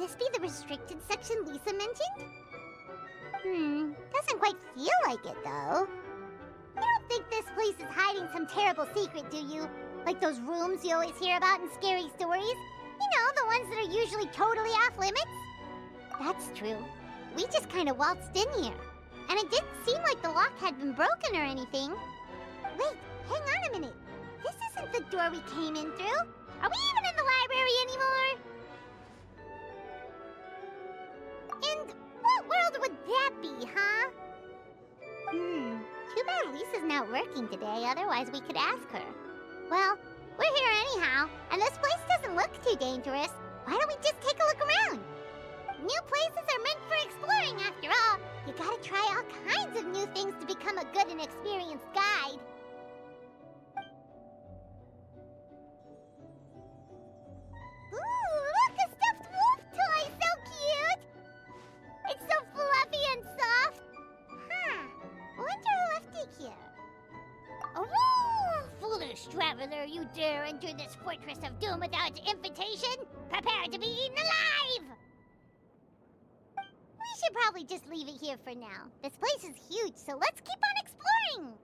this be the restricted section Lisa mentioned? Doesn't quite feel like it, though. You don't think this place is hiding some terrible secret, do you? Like those rooms you always hear about in scary stories? You know, the ones that are usually totally off limits? That's true. We just kind of waltzed in here. And it didn't seem like the lock had been broken or anything. Wait, hang on a minute. This isn't the door we came in through. Are we even in the library anymore? And what world would that be, huh? Too bad Lisa's not working today, otherwise we could ask her. Well, we're here anyhow, and this place doesn't look too dangerous. Why don't we just take a look around? New places are meant for exploring, after all. You gotta try all kinds of new things to become a good and experienced guide. Ooh, look, a stuffed wolf toy! So cute! It's so fluffy and soft. I wonder who left it here. Oh, foolish traveler, you dare enter this fortress of doom without invitation? Prepare to be eaten alive! We should probably just leave it here for now. This place is huge, so let's keep on exploring!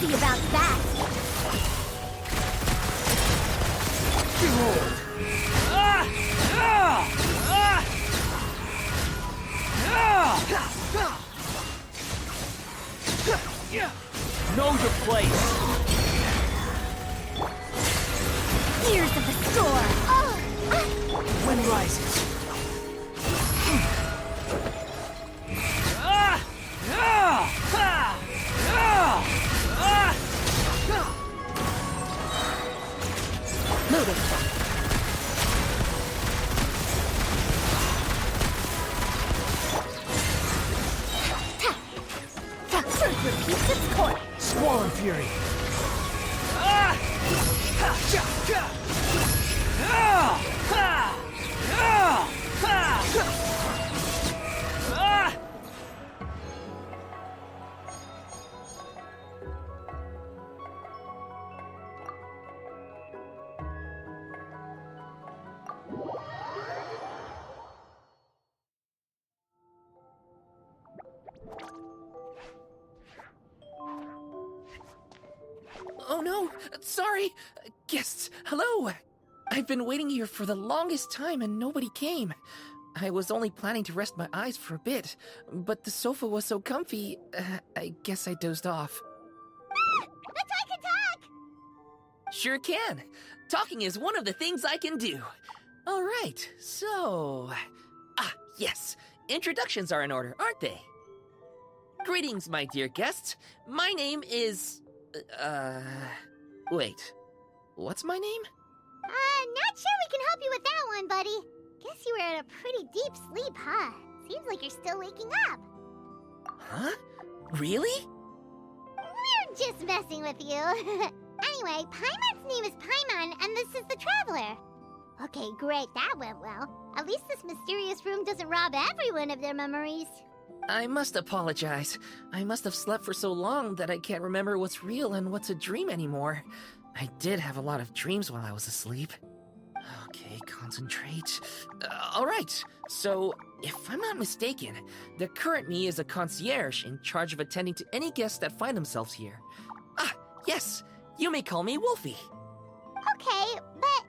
see about that. Behold! Know your place. Ears of the storm. Wind rises. Moving. Truth repeats its course. Squall and fury. Oh no! Sorry! Guests, hello! I've been waiting here for the longest time and nobody came. I was only planning to rest my eyes for a bit, but the sofa was so comfy, I guess I dozed off. But I can talk! Sure can! Talking is one of the things I can do. Alright, so... yes. Introductions are in order, aren't they? Greetings, my dear guests. My name is... Wait. What's my name? Not sure we can help you with that one, buddy. Guess you were in a pretty deep sleep, huh? Seems like you're still waking up. Huh? Really? We're just messing with you. Anyway, Paimon's name is Paimon, and this is the Traveler. Okay, great, that went well. At least this mysterious room doesn't rob everyone of their memories. I must apologize. I must have slept for so long that I can't remember what's real and what's a dream anymore. I did have a lot of dreams while I was asleep. Okay, concentrate. Alright, so if I'm not mistaken, the current me is a concierge in charge of attending to any guests that find themselves here. Yes, you may call me Wolfie. Okay, but,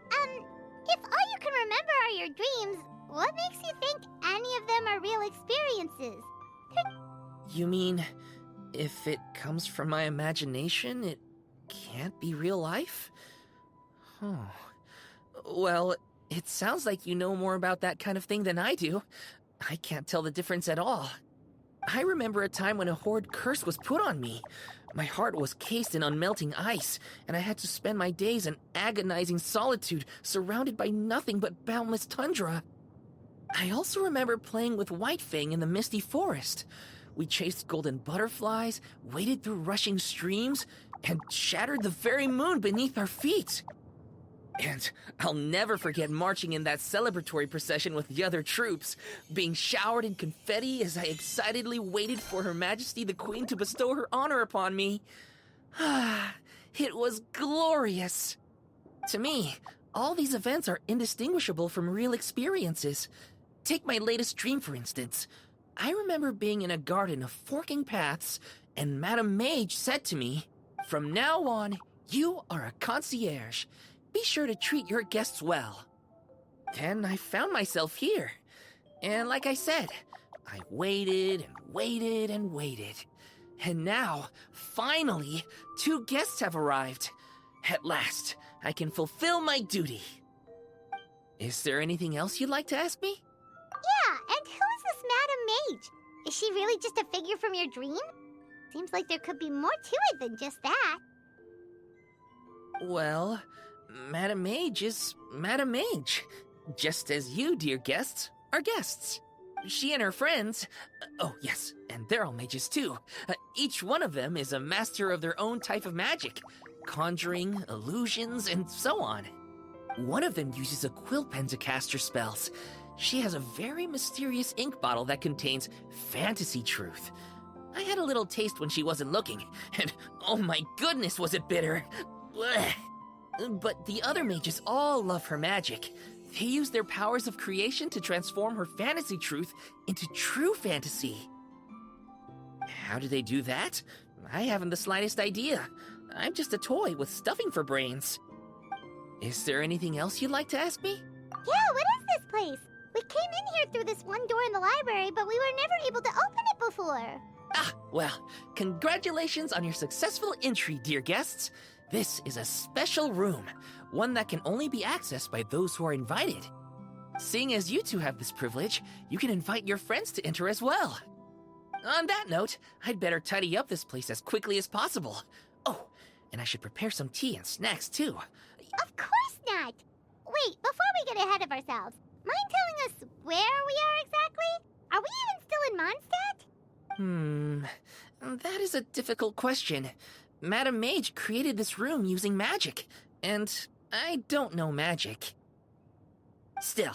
if all you can remember are your dreams, what makes you think any of them are real experiences? You mean, if it comes from my imagination, it can't be real life? Oh. Well, it sounds like you know more about that kind of thing than I do. I can't tell the difference at all. I remember a time when a horrid curse was put on me. My heart was cased in unmelting ice, and I had to spend my days in agonizing solitude, surrounded by nothing but boundless tundra. I also remember playing with Whitefang in the misty forest. We chased golden butterflies, waded through rushing streams, and shattered the very moon beneath our feet. And I'll never forget marching in that celebratory procession with the other troops, being showered in confetti as I excitedly waited for Her Majesty the Queen to bestow her honor upon me. It was glorious. To me, all these events are indistinguishable from real experiences. Take my latest dream, for instance. I remember being in a garden of forking paths, and Madame Mage said to me, "From now on, you are a concierge. Be sure to treat your guests well." Then I found myself here. And like I said, I waited and waited and waited. And now, finally, 2 guests have arrived. At last, I can fulfill my duty. Is there anything else you'd like to ask me? Yeah, and who is this Madame Mage? Is she really just a figure from your dream? Seems like there could be more to it than just that. Well, Madame Mage is Madame Mage. Just as you, dear guests, are guests. She and her friends, oh yes, and they're all mages too. Each one of them is a master of their own type of magic. Conjuring, illusions, and so on. One of them uses a quill pen to cast her spells. She has a very mysterious ink bottle that contains fantasy truth. I had a little taste when she wasn't looking, and oh my goodness was it bitter! Blech. But the other mages all love her magic. They use their powers of creation to transform her fantasy truth into true fantasy. How do they do that? I haven't the slightest idea. I'm just a toy with stuffing for brains. Is there anything else you'd like to ask me? Yeah, what is this place? We came in here through this one door in the library, but we were never able to open it before. Ah, well, congratulations on your successful entry, dear guests. This is a special room, one that can only be accessed by those who are invited. Seeing as you two have this privilege, you can invite your friends to enter as well. On that note, I'd better tidy up this place as quickly as possible. Oh, and I should prepare some tea and snacks too. Of course not! Wait, before we get ahead of ourselves, mind telling us where we are exactly? Are we even still in Mondstadt? That is a difficult question. Madam Mage created this room using magic, and I don't know magic. Still,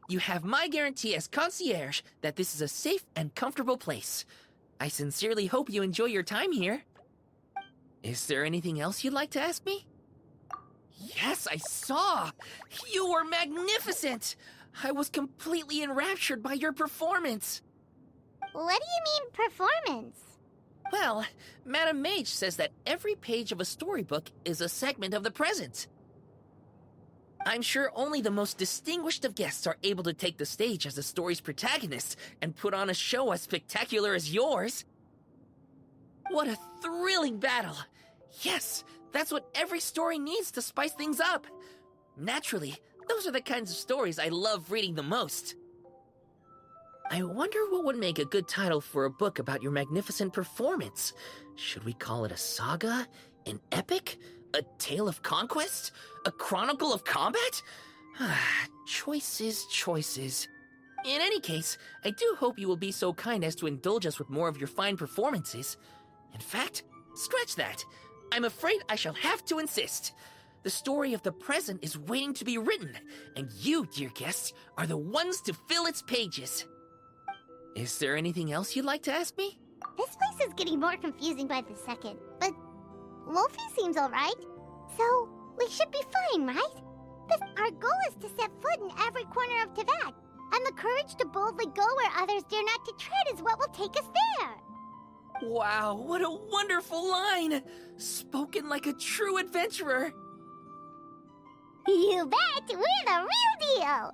you have my guarantee as concierge that this is a safe and comfortable place. I sincerely hope you enjoy your time here. Is there anything else you'd like to ask me? Yes, I saw! You were magnificent! I was completely enraptured by your performance. What do you mean, performance? Well, Madam Mage says that every page of a storybook is a segment of the present. I'm sure only the most distinguished of guests are able to take the stage as the story's protagonist and put on a show as spectacular as yours. What a thrilling battle! Yes, that's what every story needs to spice things up. Naturally, those are the kinds of stories I love reading the most. I wonder what would make a good title for a book about your magnificent performance. Should we call it a saga? An epic? A tale of conquest? A chronicle of combat? Choices, choices. In any case, I do hope you will be so kind as to indulge us with more of your fine performances. In fact, scratch that. I'm afraid I shall have to insist. The story of the present is waiting to be written, and you, dear guests, are the ones to fill its pages. Is there anything else you'd like to ask me? This place is getting more confusing by the second, but Wolfie seems alright. So, we should be fine, right? Our goal is to set foot in every corner of Teyvat, and the courage to boldly go where others dare not to tread is what will take us there. Wow, what a wonderful line! Spoken like a true adventurer! You bet! We're the real deal!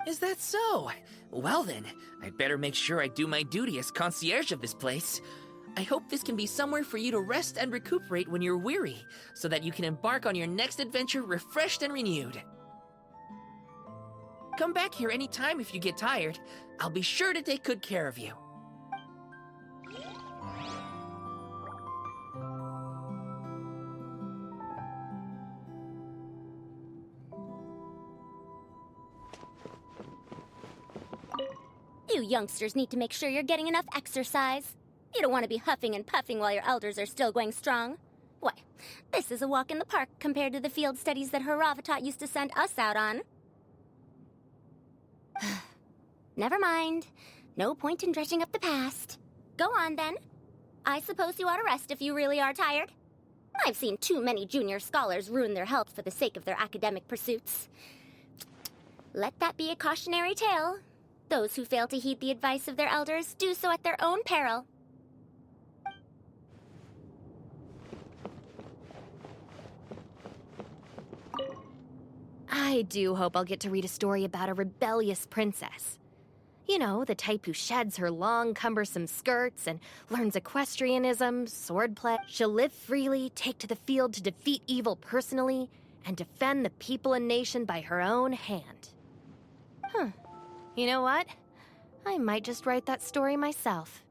Is that so? Well then, I'd better make sure I do my duty as concierge of this place. I hope this can be somewhere for you to rest and recuperate when you're weary, so that you can embark on your next adventure refreshed and renewed. Come back here anytime if you get tired. I'll be sure to take good care of you. You youngsters need to make sure you're getting enough exercise. You don't want to be huffing and puffing while your elders are still going strong. Why, this is a walk in the park compared to the field studies that Haravatat used to send us out on. Never mind. No point in dredging up the past. Go on, then. I suppose you ought to rest if you really are tired. I've seen too many junior scholars ruin their health for the sake of their academic pursuits. Let that be a cautionary tale. Those who fail to heed the advice of their elders do so at their own peril. I do hope I'll get to read a story about a rebellious princess. You know, the type who sheds her long, cumbersome skirts and learns equestrianism, swordplay. She'll live freely, take to the field to defeat evil personally, and defend the people and nation by her own hand. You know what? I might just write that story myself.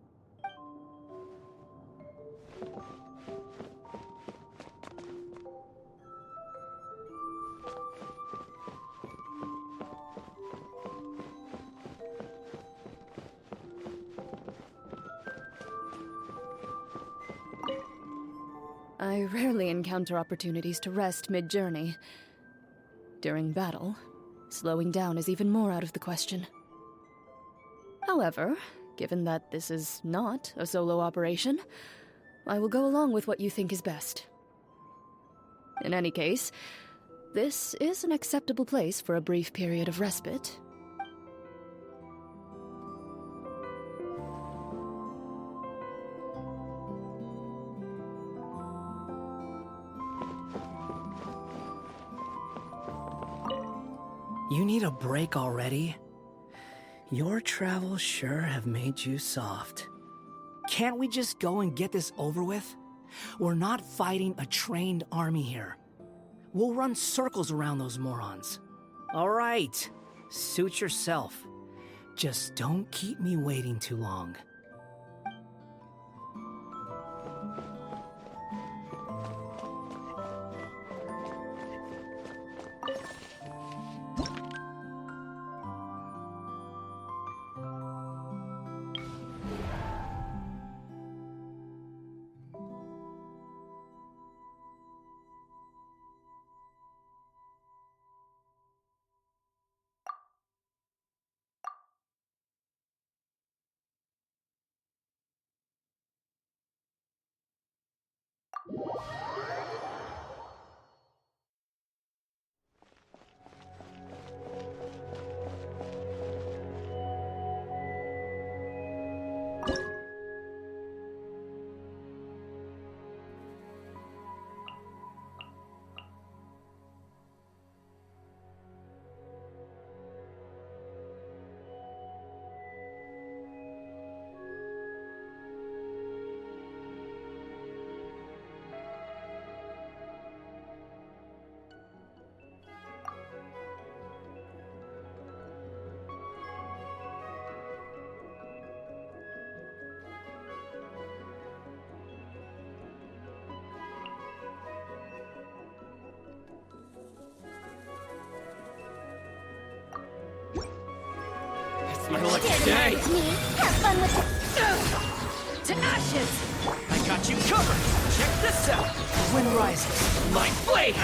I rarely encounter opportunities to rest mid-journey. During battle, slowing down is even more out of the question. However, given that this is not a solo operation, I will go along with what you think is best. In any case, this is an acceptable place for a brief period of respite. You need a break already? Your travels sure have made you soft. Can't we just go and get this over with? We're not fighting a trained army here. We'll run circles around those morons. All right, suit yourself. Just don't keep me waiting too long. My lucky day! Have fun with it. To ashes! I got you covered! Check this out! Wind rises. My blade!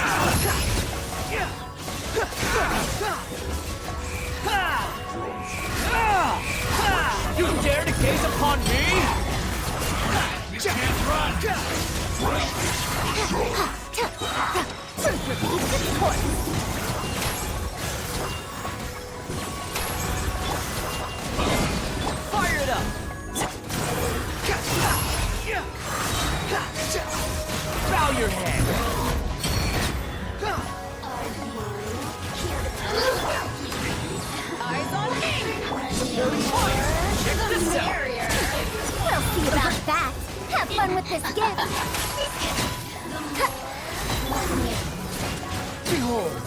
You dare to gaze upon me? You can't run! Fire it up! Bow your head! Eyes on me! Check this out! We'll see about that. Have fun with this gift. Behold!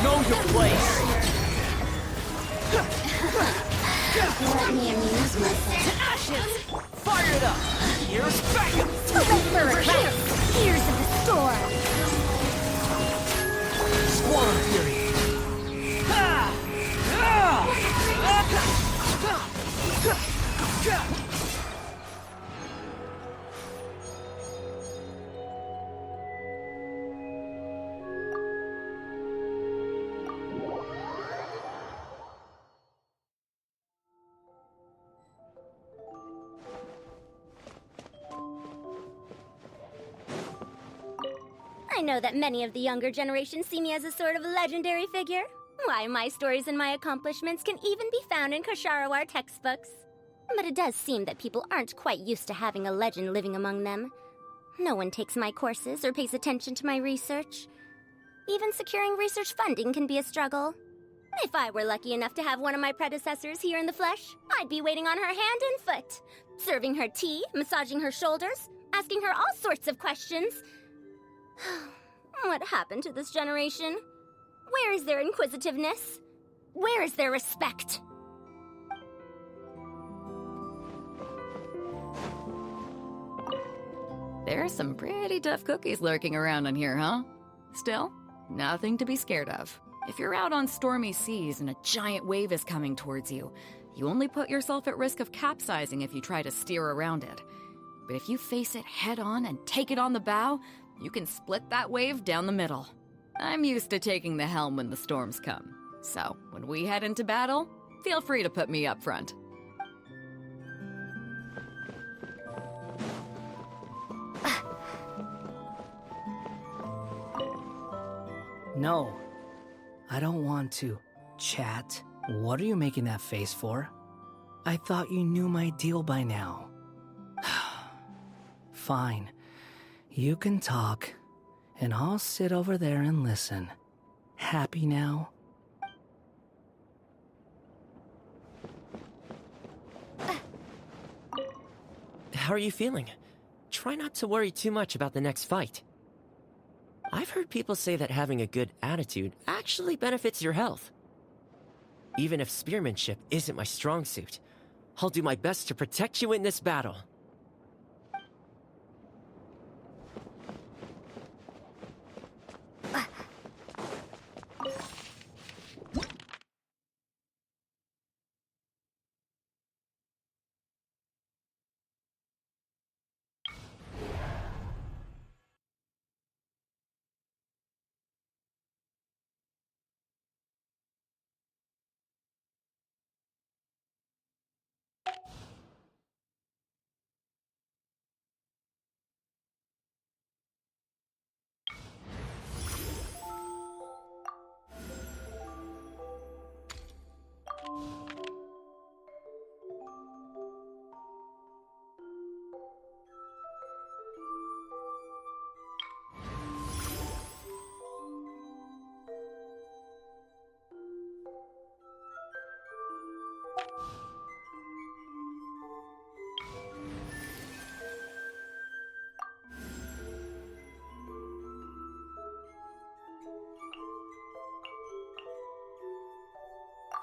Know your place! Let me amuse myself. To ashes! Fire it up! Here's backup! Over here. Ears of the storm. Squall Fury! I know that many of the younger generation see me as a sort of legendary figure. Why, my stories and my accomplishments can even be found in Kosharawar textbooks. But it does seem that people aren't quite used to having a legend living among them. No one takes my courses or pays attention to my research. Even securing research funding can be a struggle. If I were lucky enough to have one of my predecessors here in the flesh, I'd be waiting on her hand and foot, serving her tea, massaging her shoulders, asking her all sorts of questions. What happened to this generation? Where is their inquisitiveness? Where is their respect? There are some pretty tough cookies lurking around in here, huh? Still, nothing to be scared of. If you're out on stormy seas and a giant wave is coming towards you, you only put yourself at risk of capsizing if you try to steer around it. But if you face it head on and take it on the bow, you can split that wave down the middle. I'm used to taking the helm when the storms come. So, when we head into battle, feel free to put me up front. No, I don't want to chat. What are you making that face for? I thought you knew my deal by now. Fine, You can talk, and I'll sit over there and listen. Happy now? How are you feeling? Try not to worry too much about the next fight. I've heard people say that having a good attitude actually benefits your health. Even if spearmanship isn't my strong suit, I'll do my best to protect you in this battle.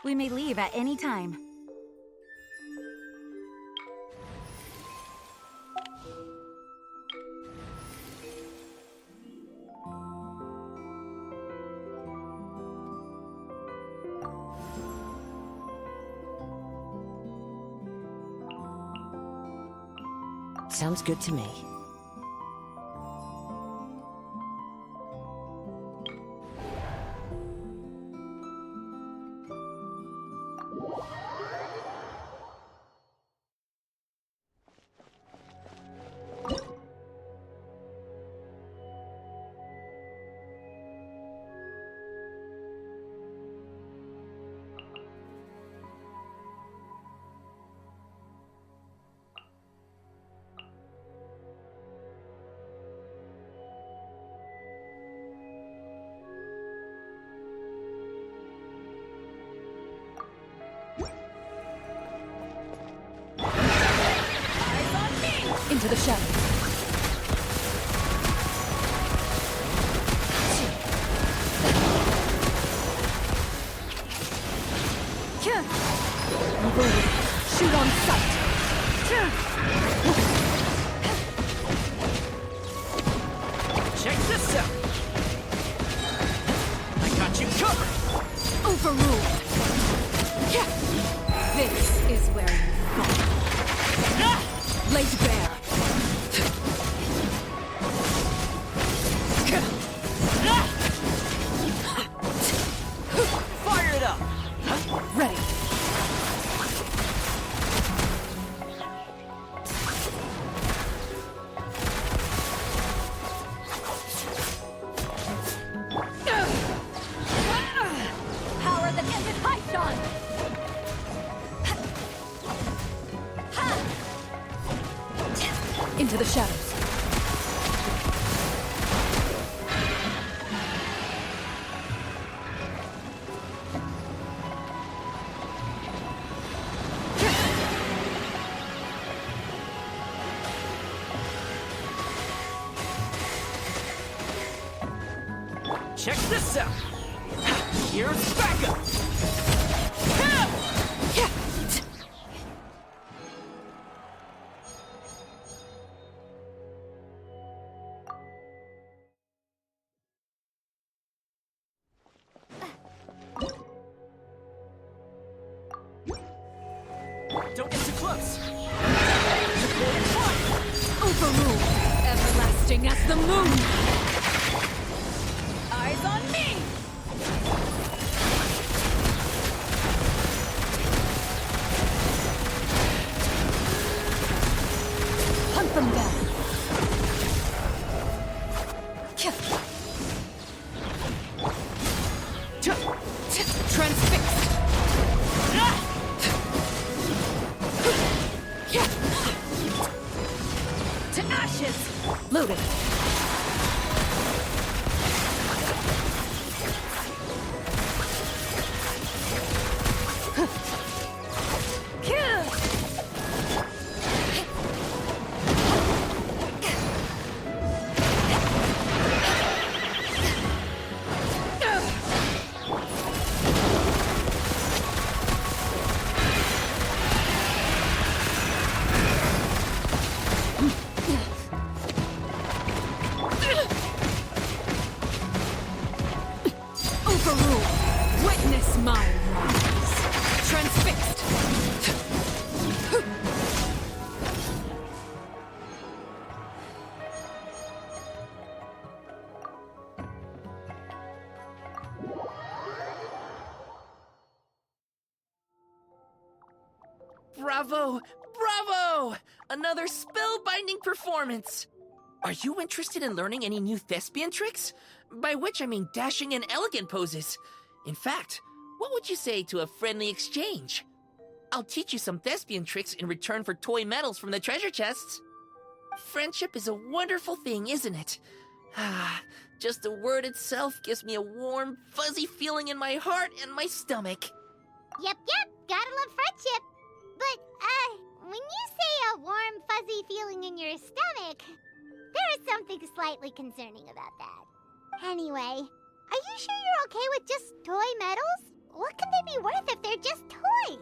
We may leave at any time. Sounds good to me. Into the shadows. Evil, shoot on sight. Check this out! I got you covered! Overruled. This is where you fall. Laid bare. Fire it up! Ready. Power the ended python! Into the shadows. Check this out! Here's backup! Don't get too close! Overruled. Everlasting as the moon. Eyes on me! Hunt them down. Transfixed. To ashes! Loaded. Witness my rise. Transfixed. Bravo! Bravo! Another spellbinding performance! Are you interested in learning any new thespian tricks? By which I mean dashing and elegant poses. In fact, what would you say to a friendly exchange? I'll teach you some thespian tricks in return for toy medals from the treasure chests. Friendship is a wonderful thing, isn't it? Ah, just the word itself gives me a warm, fuzzy feeling in my heart and my stomach. Yep, gotta love friendship. But, when you say a warm, fuzzy feeling in your stomach, there is something slightly concerning about that. Anyway, are you sure you're okay with just toy medals? What can they be worth if they're just toys?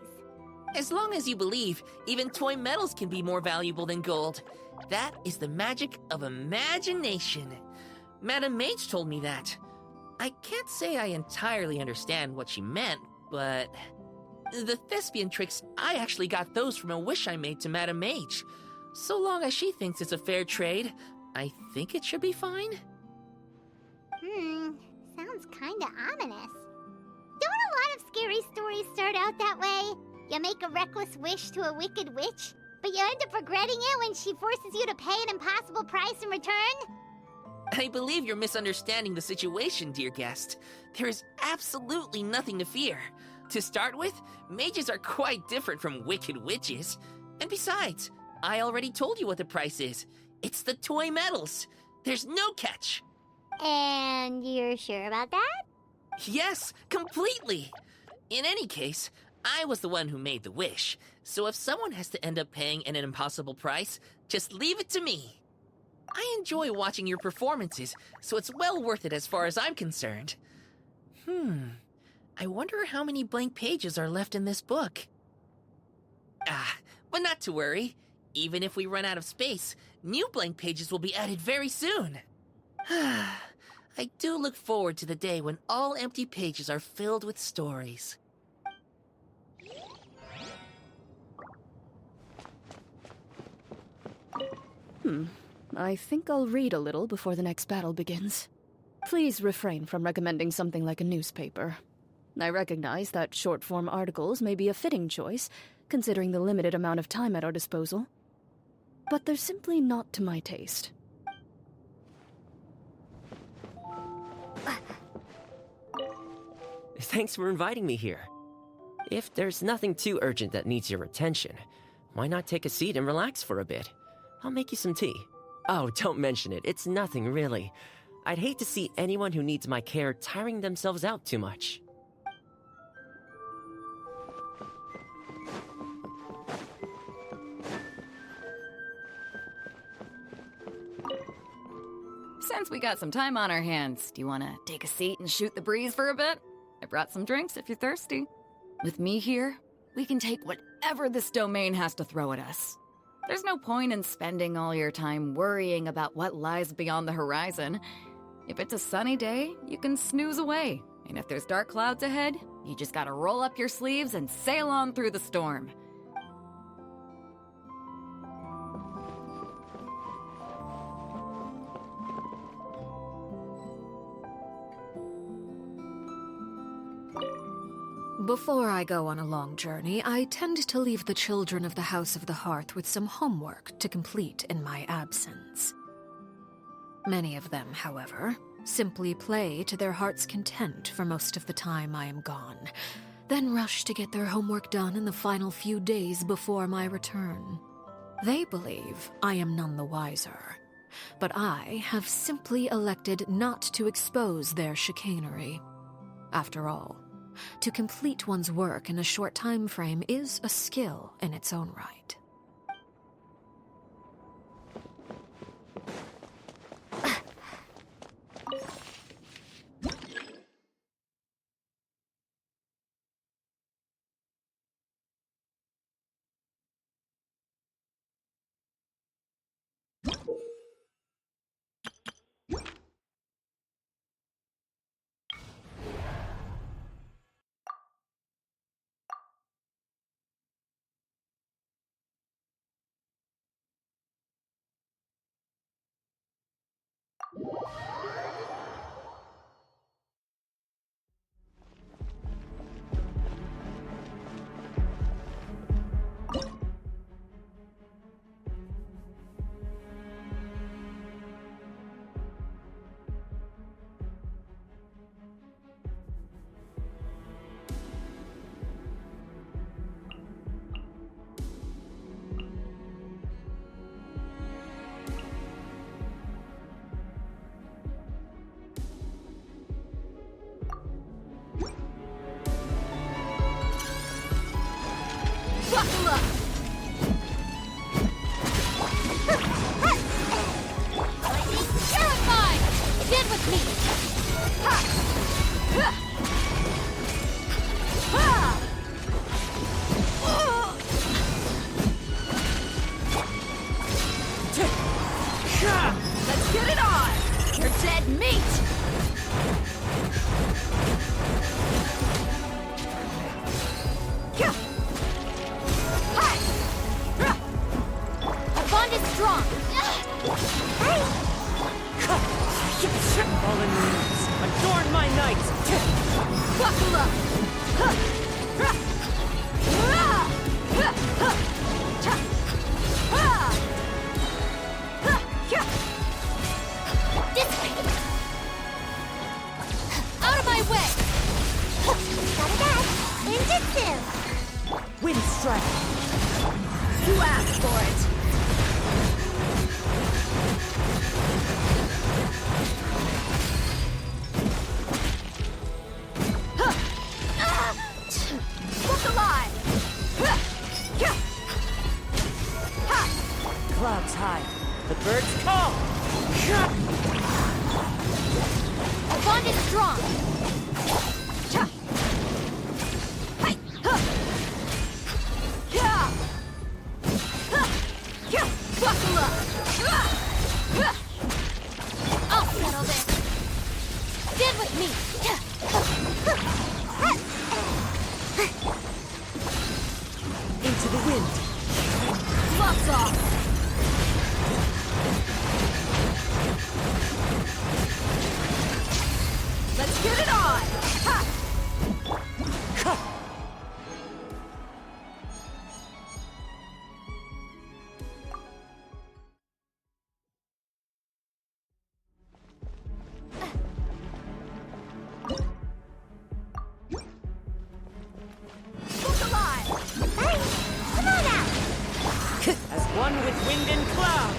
As long as you believe, even toy medals can be more valuable than gold. That is the magic of imagination. Madame Mage told me that. I can't say I entirely understand what she meant, but... the thespian tricks, I actually got those from a wish I made to Madame Mage. So long as she thinks it's a fair trade, I think it should be fine. Sounds kinda ominous. Don't a lot of scary stories start out that way? You make a reckless wish to a wicked witch, but you end up regretting it when she forces you to pay an impossible price in return? I believe you're misunderstanding the situation, dear guest. There is absolutely nothing to fear. To start with, mages are quite different from wicked witches. And besides, I already told you what the price is. It's the toy medals. There's no catch. And you're sure about that? Yes, completely. In any case, I was the one who made the wish. So if someone has to end up paying an impossible price, just leave it to me. I enjoy watching your performances, so it's well worth it as far as I'm concerned. I wonder how many blank pages are left in this book. But not to worry. Even if we run out of space, new blank pages will be added very soon. I do look forward to the day when all empty pages are filled with stories. I think I'll read a little before the next battle begins. Please refrain from recommending something like a newspaper. I recognize that short-form articles may be a fitting choice, considering the limited amount of time at our disposal. But they're simply not to my taste. Thanks for inviting me here. If there's nothing too urgent that needs your attention, why not take a seat and relax for a bit? I'll make you some tea. Oh, don't mention it. It's nothing, really. I'd hate to see anyone who needs my care tiring themselves out too much. Since we got some time on our hands, do you want to take a seat and shoot the breeze for a bit? I brought some drinks if you're thirsty. With me here, we can take whatever this domain has to throw at us. There's no point in spending all your time worrying about what lies beyond the horizon. If it's a sunny day, you can snooze away. And if there's dark clouds ahead, you just gotta roll up your sleeves and sail on through the storm. Before I go on a long journey, I tend to leave the children of the House of the Hearth with some homework to complete in my absence. Many of them, however, simply play to their heart's content for most of the time I am gone, then rush to get their homework done in the final few days before my return. They believe I am none the wiser, but I have simply elected not to expose their chicanery. After all, to complete one's work in a short time frame is a skill in its own right. Buckle up! Lightning terrified! Stand with me! Ha! Ha! Ha! Let's get it on! You're dead meat! Our bond is strong! Fallen leaves, adorn my night! Buckle up! This way! Out of my way! Gotta dash! Ninjutsu! Wind strike! You asked for it! Look alive! Clouds high, the birds call! Our bond is strong! Buckle up! I'll settle this! Stand with me! Into the wind! Gloves off! Let's get it on! Ha! Look alive! Hey, come on out! As one with wind and cloud!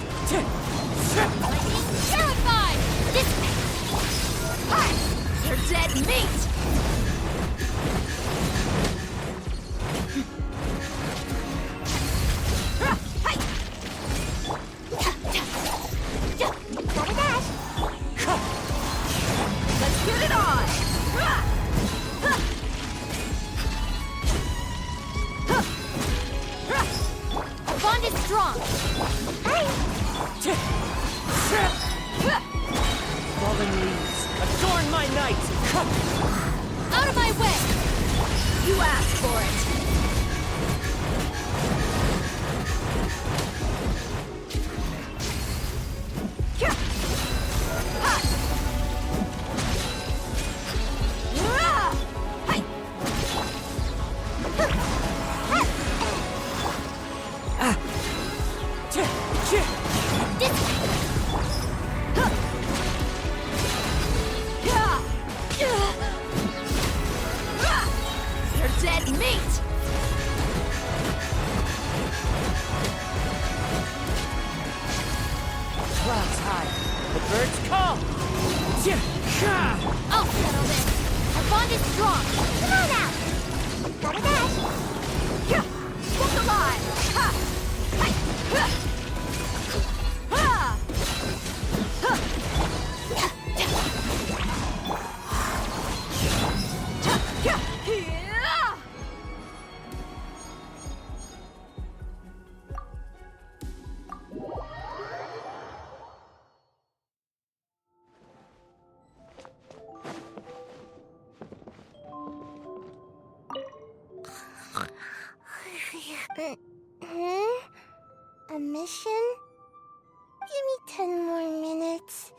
Lightning terrified! This way! Hi! You're dead meat! Gotta dash! Let's get it on! Our bond is strong! Fallen leaves, adorn my night! Out of my way! You asked for it! You're dead meat! Clouds high. I'll settle this. Our bond is strong. Come on out! Got a dash! Book alive! Ha! Hi! Ha! Ha! Ha! Yeah! A mission? Give me 10 more minutes.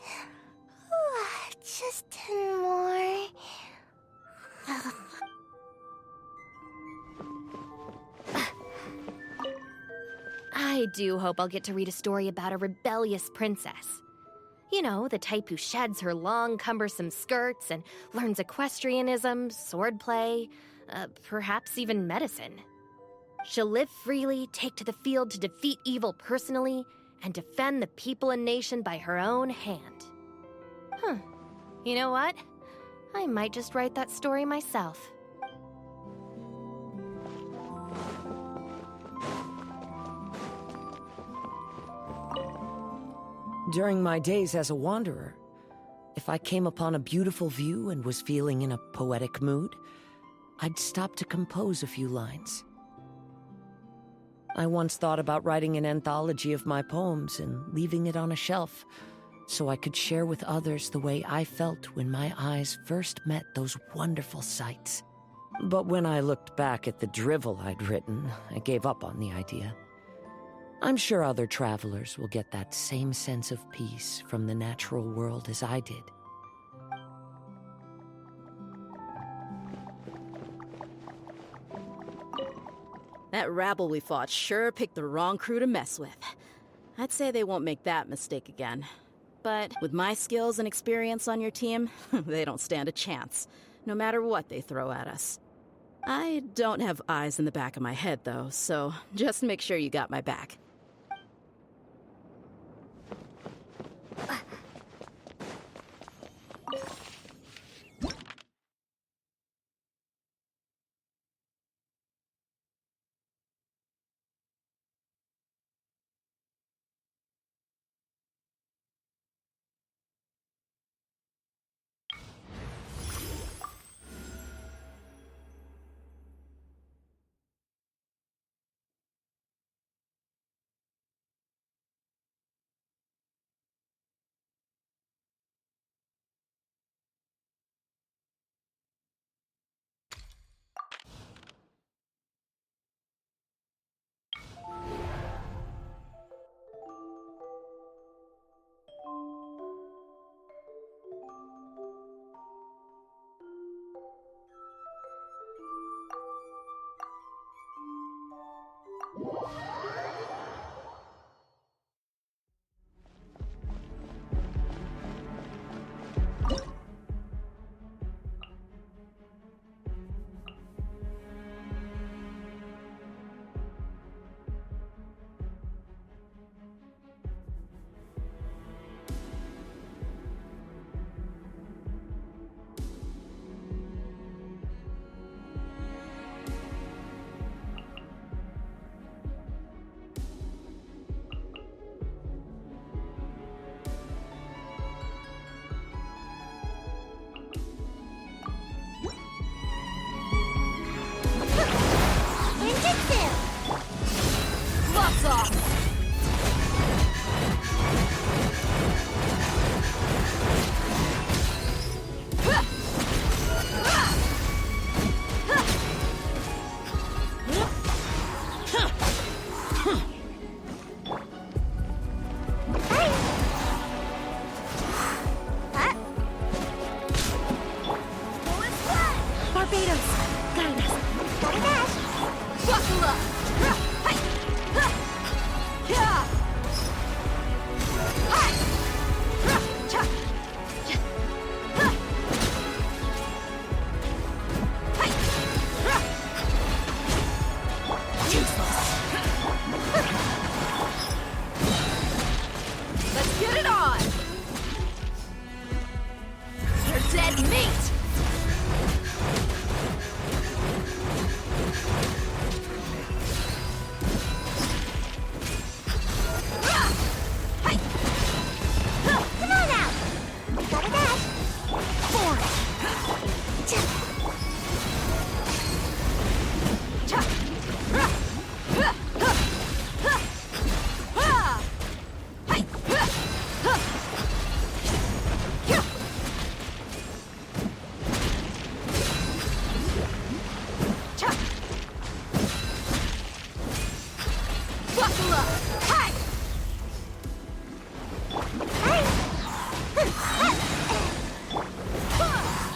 Just 10 more. I do hope I'll get to read a story about a rebellious princess. You know, the type who sheds her long, cumbersome skirts and learns equestrianism, swordplay, perhaps even medicine. She'll live freely, take to the field to defeat evil personally, and defend the people and nation by her own hand. Huh. You know what? I might just write that story myself. During my days as a wanderer, if I came upon a beautiful view and was feeling in a poetic mood, I'd stop to compose a few lines. I once thought about writing an anthology of my poems and leaving it on a shelf, so I could share with others the way I felt when my eyes first met those wonderful sights. But when I looked back at the drivel I'd written, I gave up on the idea. I'm sure other travelers will get that same sense of peace from the natural world as I did. That rabble we fought sure picked the wrong crew to mess with. I'd say they won't make that mistake again. But with my skills and experience on your team, they don't stand a chance, no matter what they throw at us. I don't have eyes in the back of my head, though, so just make sure you got my back.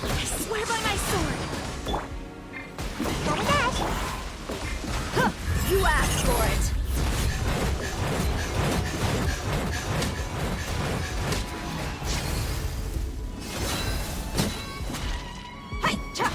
I swear by my sword! Got a dash. You asked for it! Hi-cha!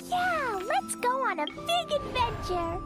Yeah, let's go on a big adventure.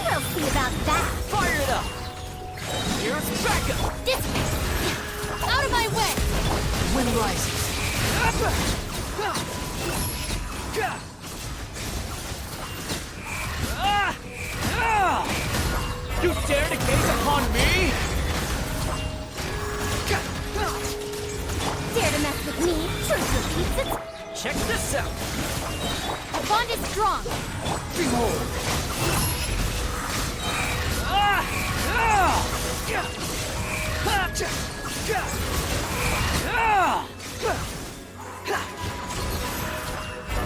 We'll see about that. Fire it up! Here's backup! This way! Out of my way! Wind rises. You dare to gaze upon me? Dare to mess with me? Truth repeats it. Check this out! The bond is strong! Behold!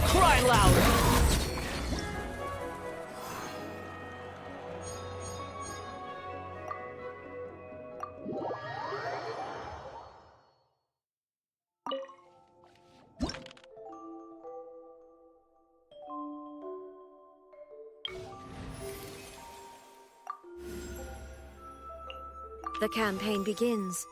Cry louder! The campaign begins.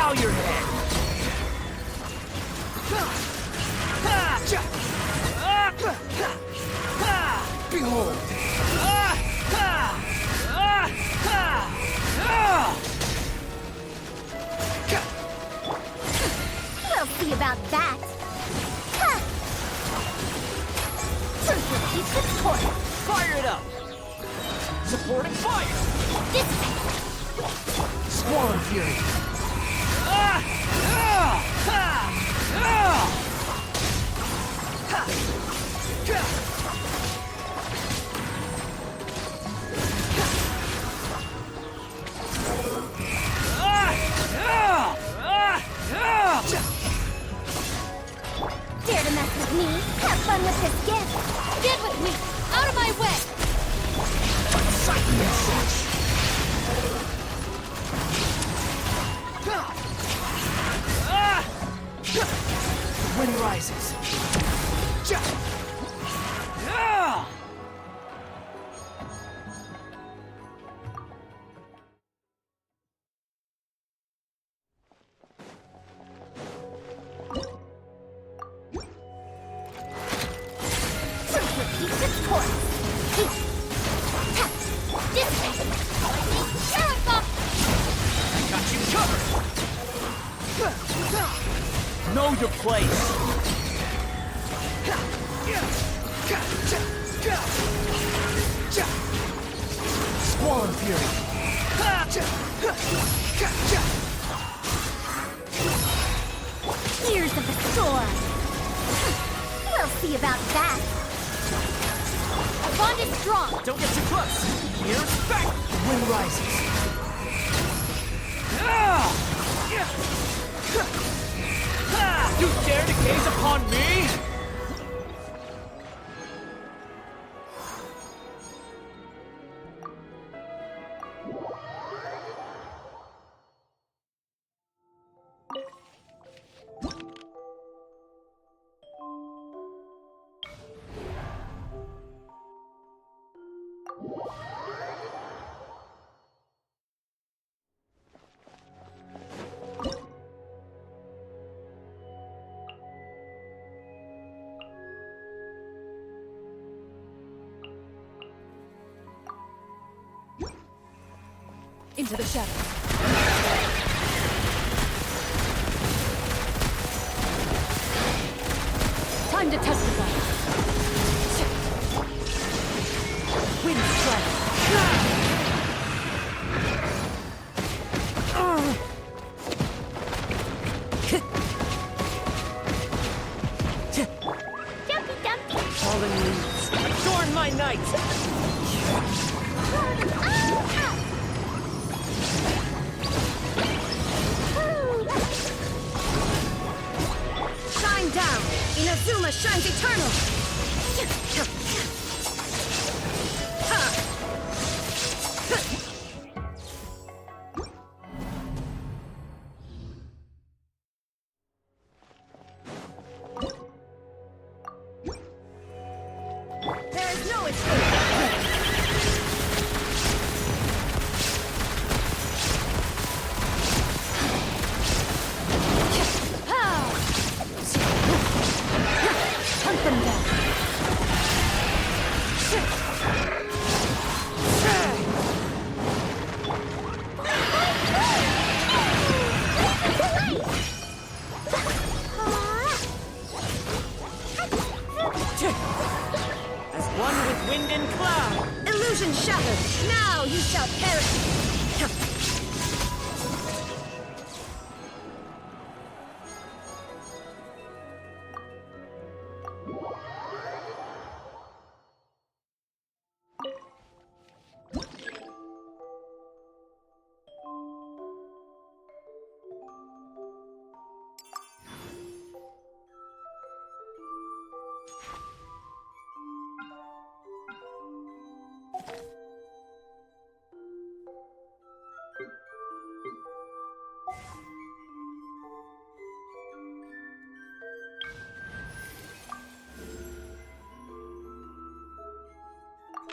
Bow your head! Behold! We'll see about that. Truth repeats its course. Fire it up! Supporting fire! This way. Squall Fury! Dare to mess with me? Have fun with this gift. Get with me! Out of my way! The wind rises. Truth repeats its course. This way. Sure it up! Got you covered! Know your place! Squall Fury! Years of the storm. We'll see about that. The bond is strong! Don't get too close! Here's back! The wind rises. You dare to gaze upon me? Into the shadows. Time to testify. Wind strike. Dumpy dumpy. Fallen leaves. Adorn my night! Shine down. Inazuma shines eternal. There is no escape. Hunt them down. As one with wind and cloud! Illusion shattered. Now you shall perish.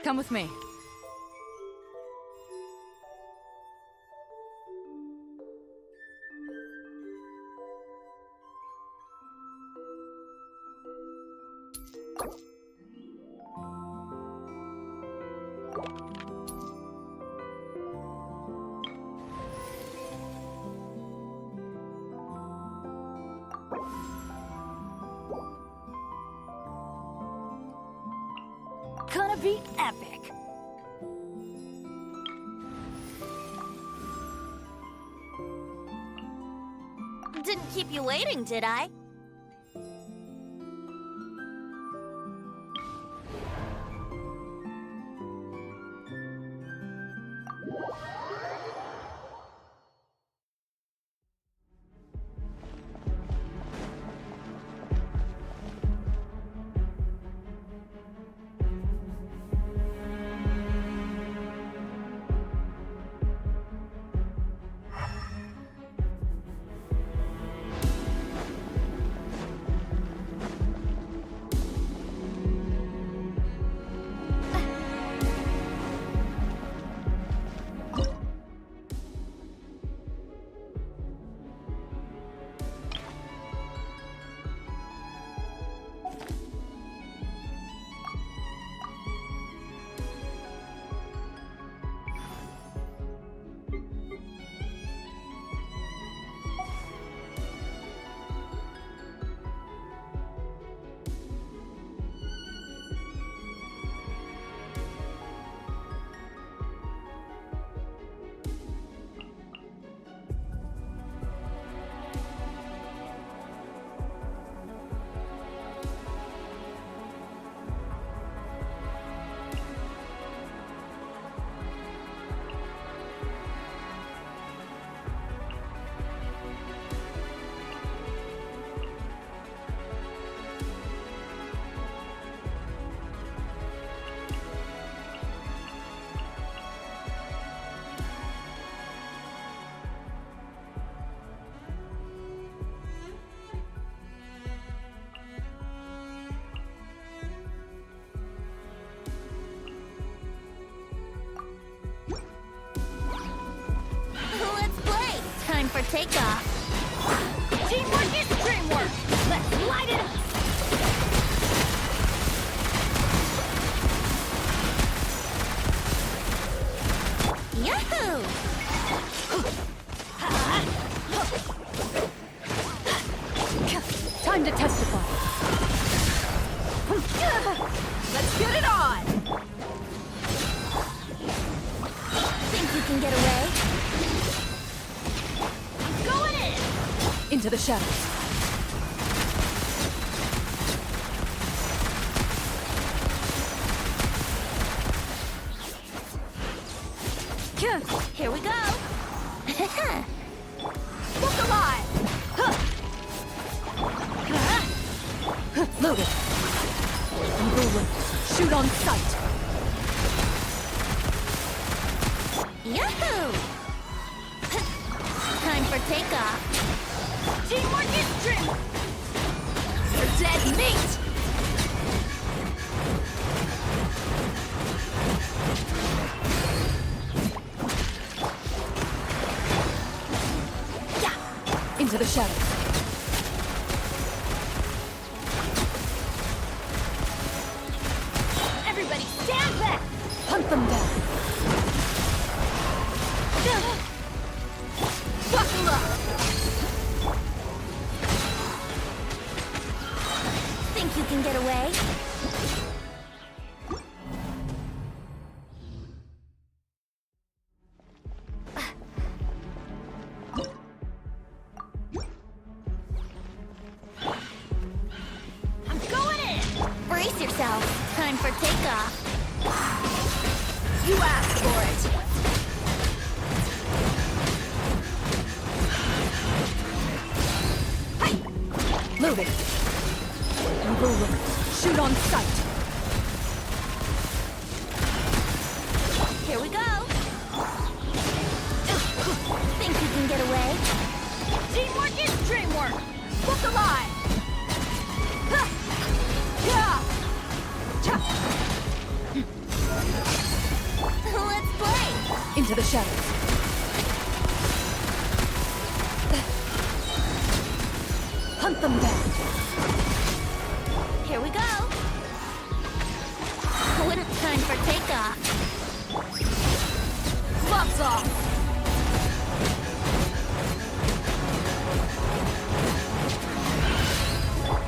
Come with me. Gonna be epic. Didn't keep you waiting, did I? For takeoff. Teamwork is dreamwork. Let's light it up. Yahoo! Time to testify. Let's get it on. Think you can get away? Going in. Into the shadows. Here we go. Look alive. Loaded. Rolling. Shoot on sight. Yahoo! Time for takeoff. Teamwork is dreamwork. You're dead meat. Into the shadows. Everybody stand back. Hunt them down. Buckle up. Think you can get away? I'm going in. Brace yourself. Time for takeoff. You asked for it. Loaded. Rolling. Shoot on sight. Here we go. Think you can get away? Teamwork is dreamwork. Look alive. Let's play. Into the shadows. Hunt them down. Here we go. Time for takeoff. Gloves off!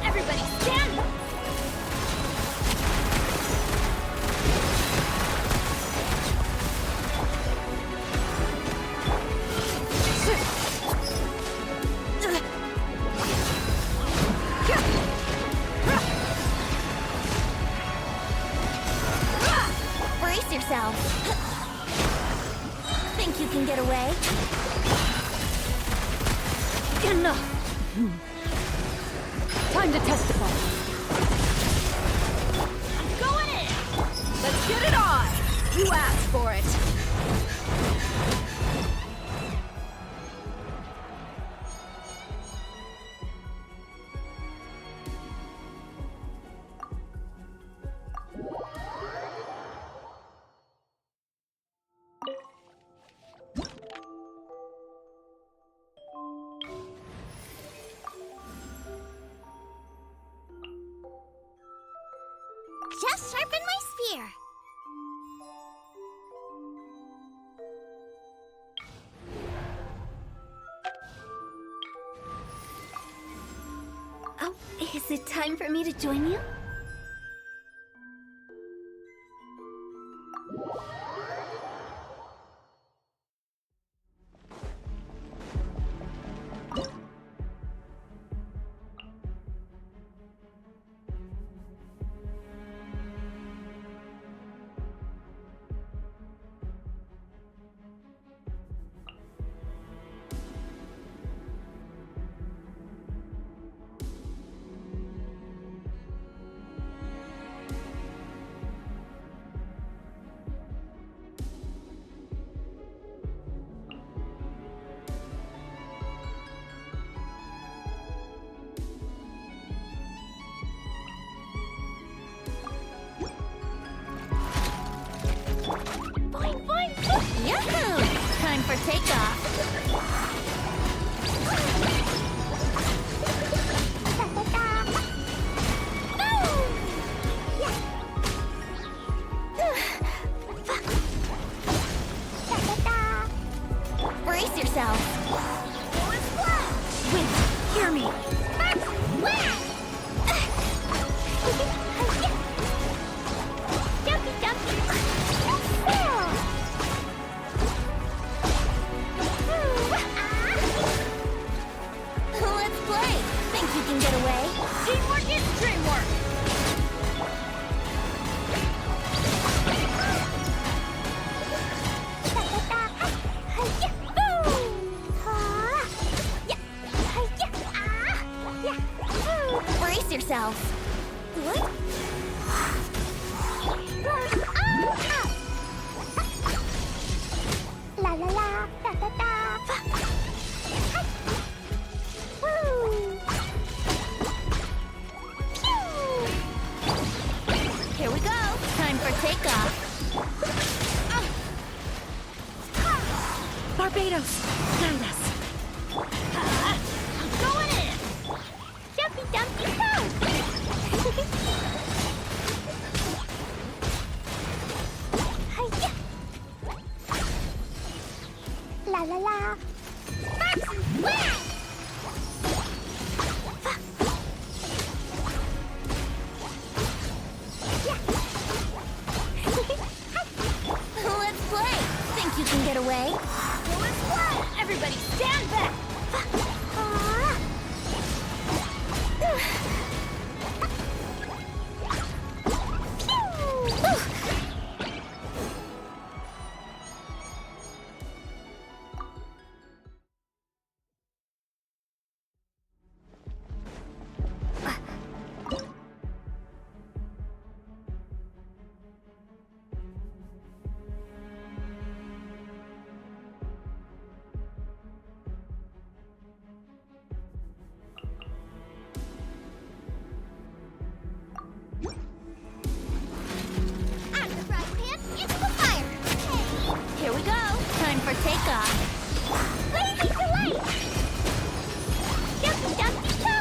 Everybody stand! Brace yourself. Think you can get away? Enough! Time to testify. I'm going in! Let's get it on! You asked for it. Just sharpen my spear. Oh, is it time for me to join you? Boing, boing, boing. Yahoo! Time for takeoff. Brace yourself. Wait, hear me. Jumpy, jumpy. Let's play. Think you can get away? Teamwork is dreamwork! Brace yourself. What? La la la, da da da. Woo. Pew. Here we go. Time for takeoff. Barbados, guide us. I'm going in. Jumpy, jumpy, go. Hi-ya. La la la. Whack! Let's play. Think you can get away? Let's play! Everybody stand back! Out of the frying pan, into the fire. Hey. Here we go. Time for takeoff. Lazy delay. Jumpy, jumpy, go.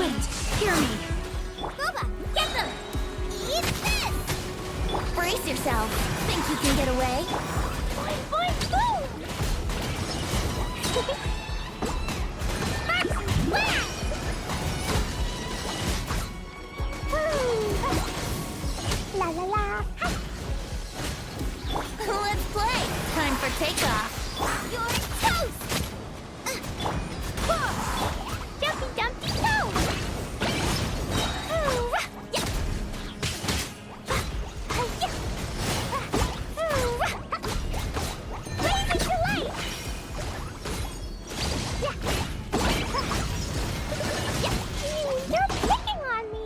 Wind, hear me. Booba, get them! Eat this! Brace yourself. Think you can get away? Boing, boing, boom! Max, blast! La la la! Let's play. Time for takeoff. You're toast! Jumpy Dumpty Go! Blazing to light! You're picking on me!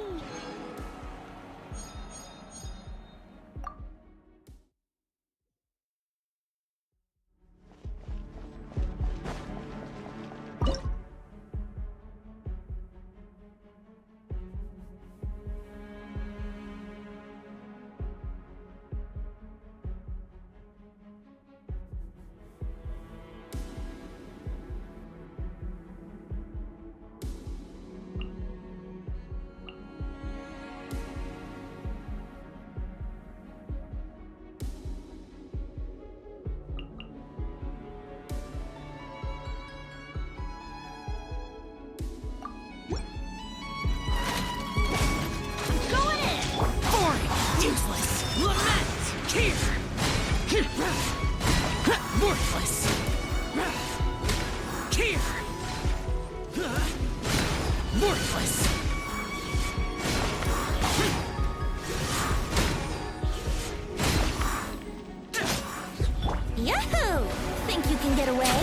Useless! Lament! Here! Worthless! Here! Worthless! Yahoo! Think you can get away?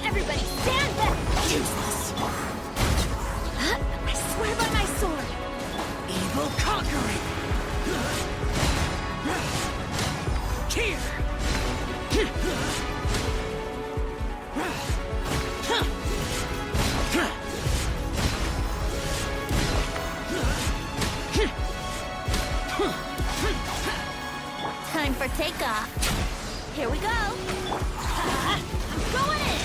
Everybody stand back! Useless! I swear by my sword! Evil conquering! Here! Time for takeoff. Here we go. I'm going in.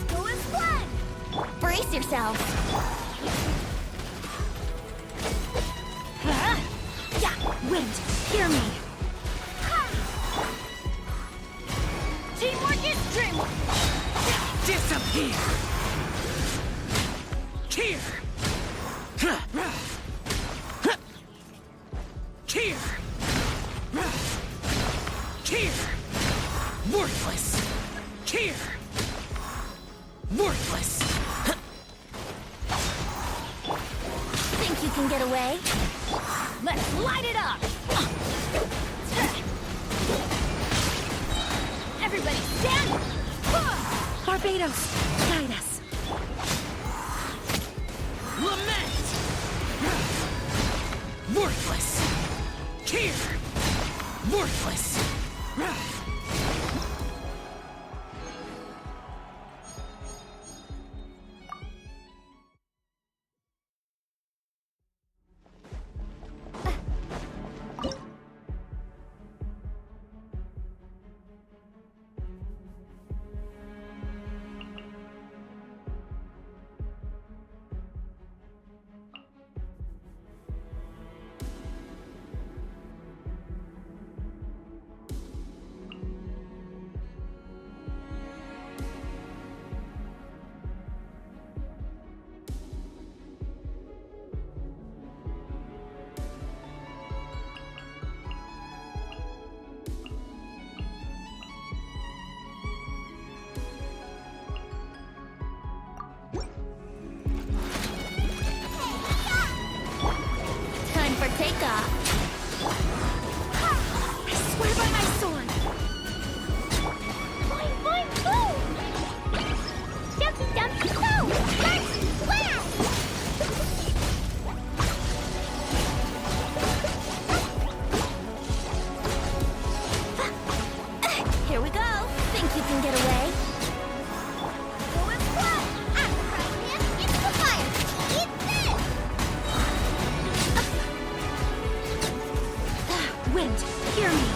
Go and flood. Brace yourself. Yeah, wind, hear me. Teamwork is dreamwork. Disappear! Here! Here! Here! Worthless! Here! Worthless! Think you can get away? Let's light it up. Everybody stand. Barbados, guide us. Lament! Worthless! Here! Worthless! Time for takeoff. I swear by my sword. Boing, boing, boom. Dumpty, dumpty, go. Let's blast. Here we go. Think you can get away? Go and flood. I'm the prize man. Into the fire. Eat this. Wind, hear me.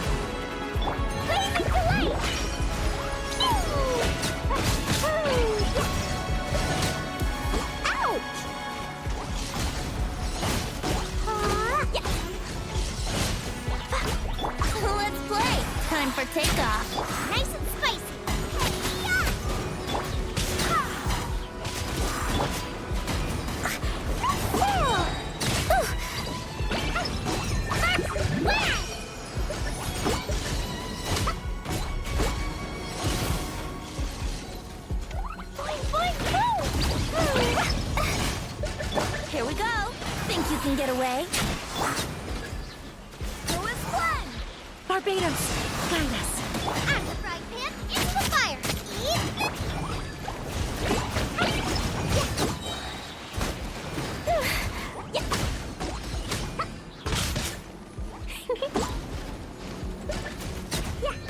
Blazing to light. can get away. Who is one? Barbados, guide us. Out of the frying pan, into the fire. Eat.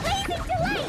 Blazing delight.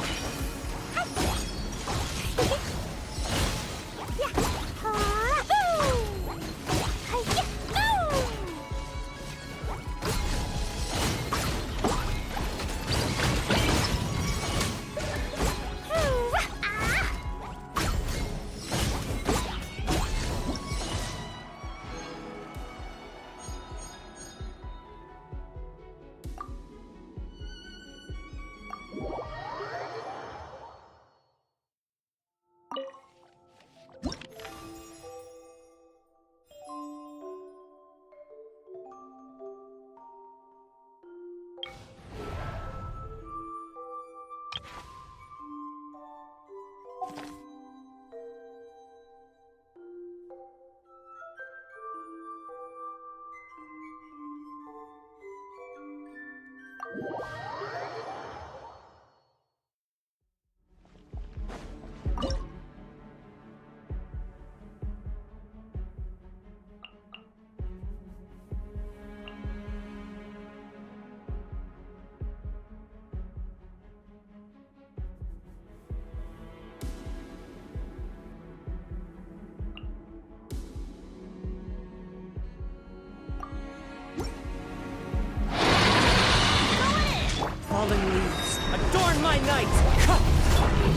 Falling leaves, adorn my night!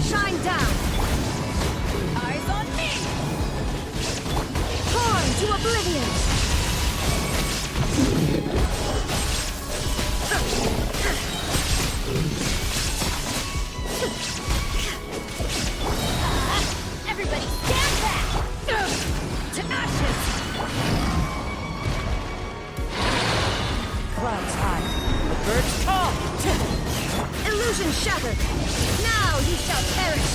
Shine down! Eyes on me! Torn to oblivion. Everybody stand back! To ashes! Clouds high, the birds call! Illusion shattered! Now you shall perish!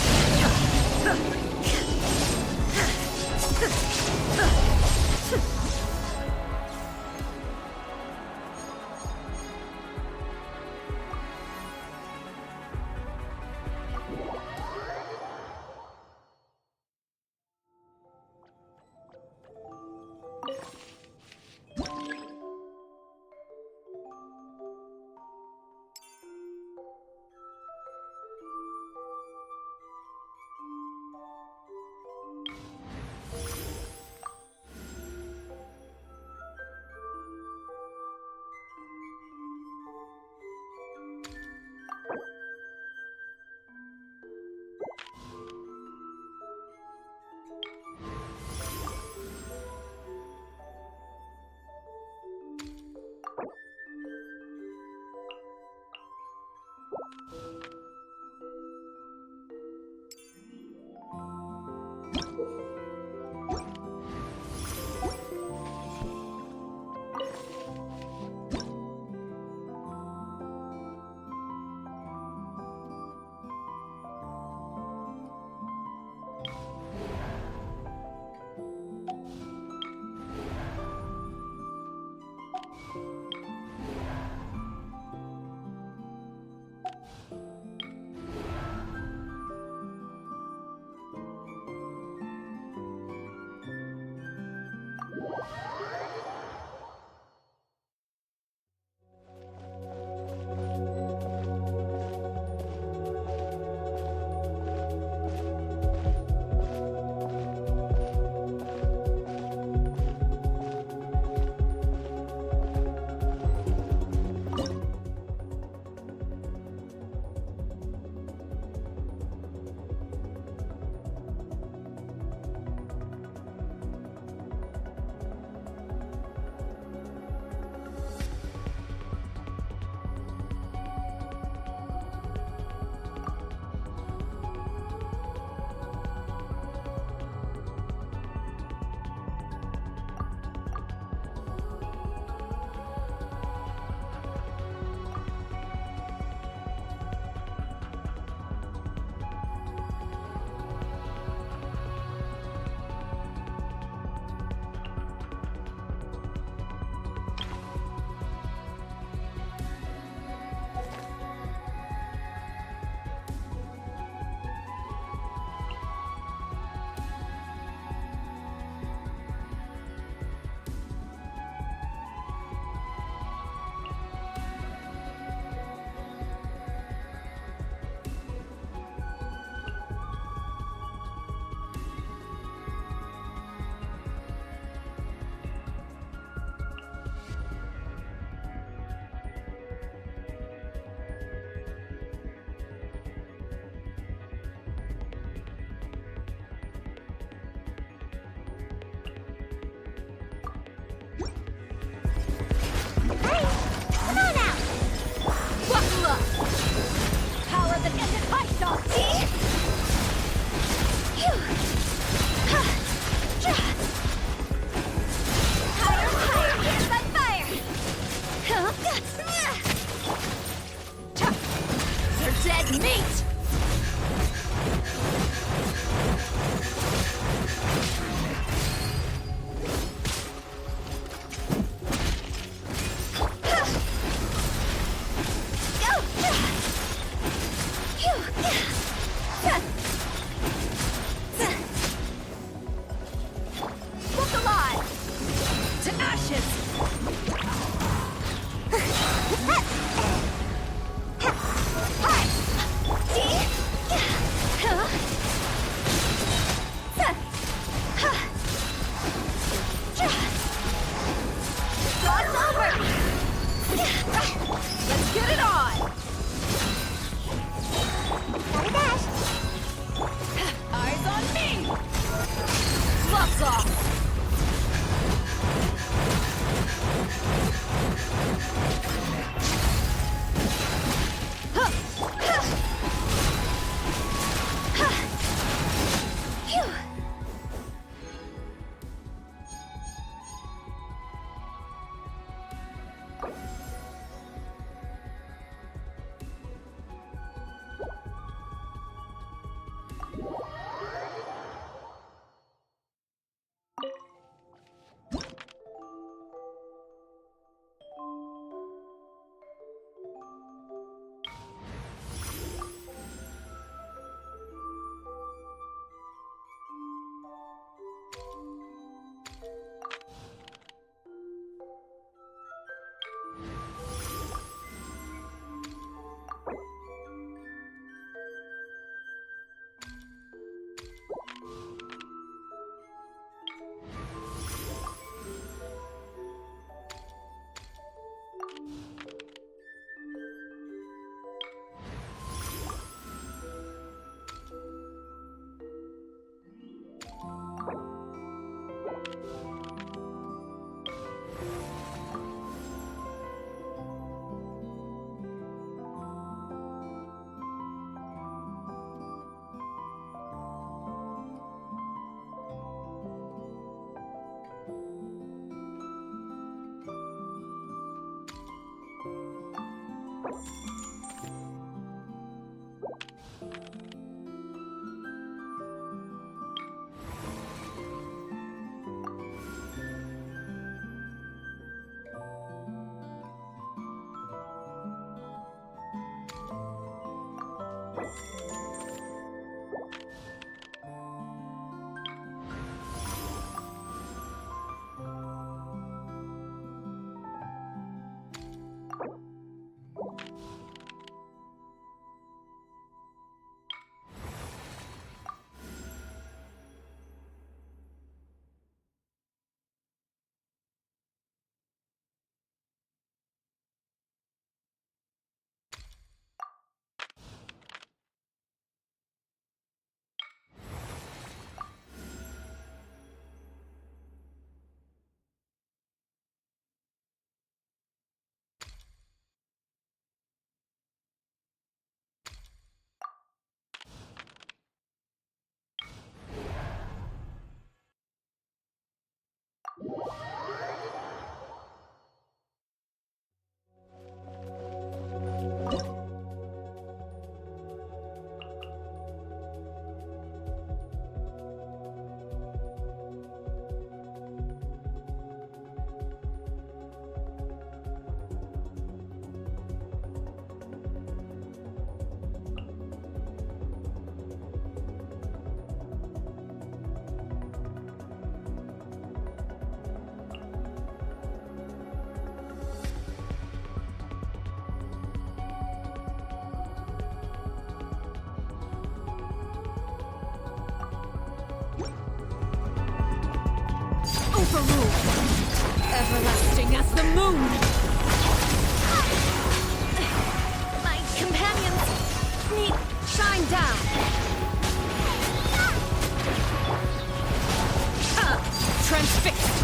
Look alive! To ashes! God's over! Let's get it on! Gotta dash. Eyes on me! Gloves off! Phew! Everlasting as the moon! My companions need shine down! Transfixed!